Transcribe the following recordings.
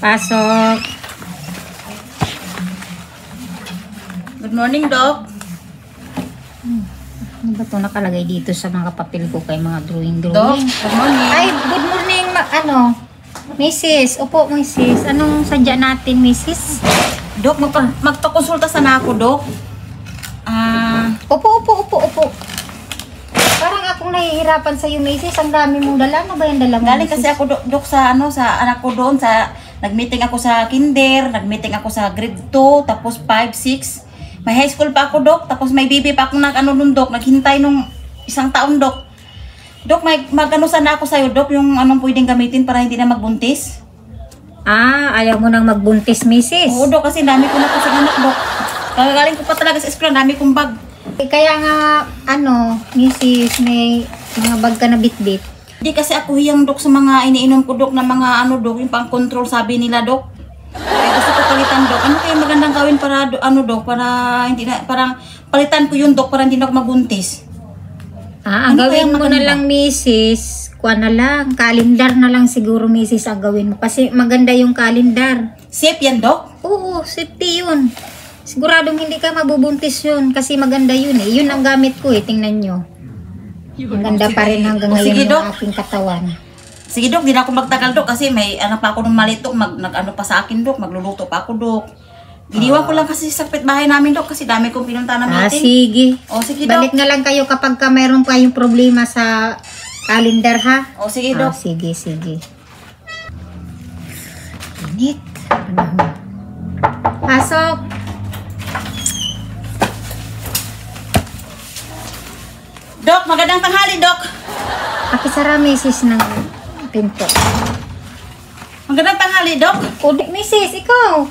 Pasok. Good morning, Doc. Ano ba ito nakalagay dito sa mga papel ko kay mga drawing? Doc, good morning. Ay, good morning, Mrs. Opo, Mrs. Anong sadya natin, Mrs? Doc, magpakonsulta sana ako, Doc. Opo. Parang akong nahihirapan sa'yo, Mrs. Ang dami mong dala. Ano ba yung dala mo, Galing Mrs? kasi ako, Doc, sa anak ko doon, nag-meeting ako sa kinder, nag-meeting ako sa grade 2, tapos 5, 6. May high school pa ako, Doc, tapos may baby pa ako Doc, naghintay nung isang taon, Doc. Doc, mag-ano sana ako sa'yo, Doc, yung anong pwedeng gamitin para hindi na magbuntis. Ayaw mo nang magbuntis, Mrs. Oo, Doc, kasi dami ko na kasi anak, Doc. Kagagaling ko pa talaga sa school, dami kong bag. Kaya nga, Mrs., may mga bag ka na bitbit. Hindi kasi ako hiyang, Doc, sa mga iniinom ko, Doc, na mga Doc, yung pang-control sabi nila, Doc. Kaya gusto ko palitan, Doc. Ano kaya magandang gawin para, Doc, para hindi na, parang palitan ko yun, Doc, para hindi na ako magbuntis. Ang gawin mo na lang, Mrs., kuha na lang, kalendar na lang siguro, Mrs., ang gawin mo. Kasi maganda yung kalendar. Safe yan, Doc? Oo, safety yun. Siguradong hindi ka mabubuntis yun kasi maganda yun eh. Yun ang gamit ko eh, tingnan nyo. Ang ganda pa rin hanggang ngayon ng aking katawan. Sige, Doc, di na ako magtagal, Doc, kasi may anak pa ako ng maliit, Doc, nag-ano pa sa akin, Doc, magluluto pa ako, Doc. Iniwan ko lang kasi sa bahay namin, Doc, kasi dami kong pinunta na meeting. Sige. Sige, Doc. Balik na lang kayo kapag ka mayroon kayong problema sa calendar, ha? Sige, Doc. Sige. Init. Pasok. Doc, magandang tanghali, Doc. Pakisara, Mrs. ng pinto. Magandang tanghali, Doc. Mrs., ikaw.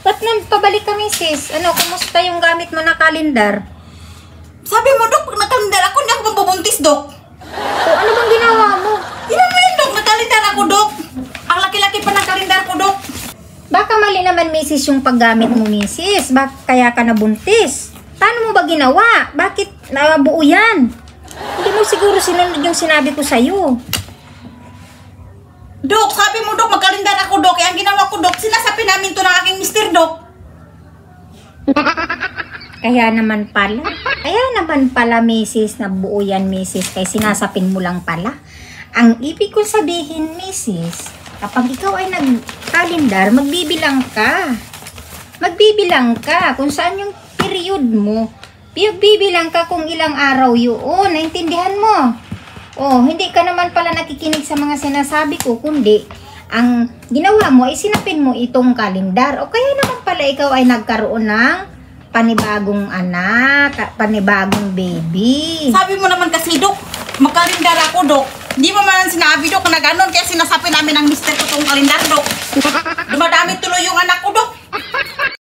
Ba't pabalik ka, Mrs.? Kumusta yung gamit mo na kalendar? Sabi mo, Doc, pag nakalendar ako, hindi ako mabubuntis, Doc. Ano bang ginawa mo? Tingnan mo yun, Doc. Nakalendar ako, Doc. Ang laki-laki pa ng kalendar ko, Doc. Baka mali naman, Mrs., yung paggamit mo, Mrs. Bakit kaya ka nabuntis? Paano mo ba ginawa? Bakit nabuo yan? Hindi mo siguro sinunod yung sinabi ko sa'yo. Doc, sabi mo, Doc, magkalendar ako, Doc. Kaya ang ginawa ko, Doc, sinasabi namin to ng aking mister, Doc. Kaya naman pala, Mrs., nabuo yan, Mrs., kaya sinasapin mo lang pala. Ang ibig kong sabihin, Mrs., kapag ikaw ay nag-kalendar, magbibilang ka. Magbibilang ka kung saan yung period mo. Bibilang ka kung ilang araw yun. Naintindihan mo? Hindi ka naman pala nakikinig sa mga sinasabi ko, kundi ang ginawa mo ay sinapin mo itong kalendar. O kaya naman pala ikaw ay nagkaroon ng panibagong anak, panibagong baby. Sabi mo naman kasi, Doc, magkalendar ako, Doc. Hindi mo man sinabi, Doc, na gano'n. Kaya sinasabi namin ng mister ko itong kalendar, Doc. Dumadami tuloy yung anak ko, Doc.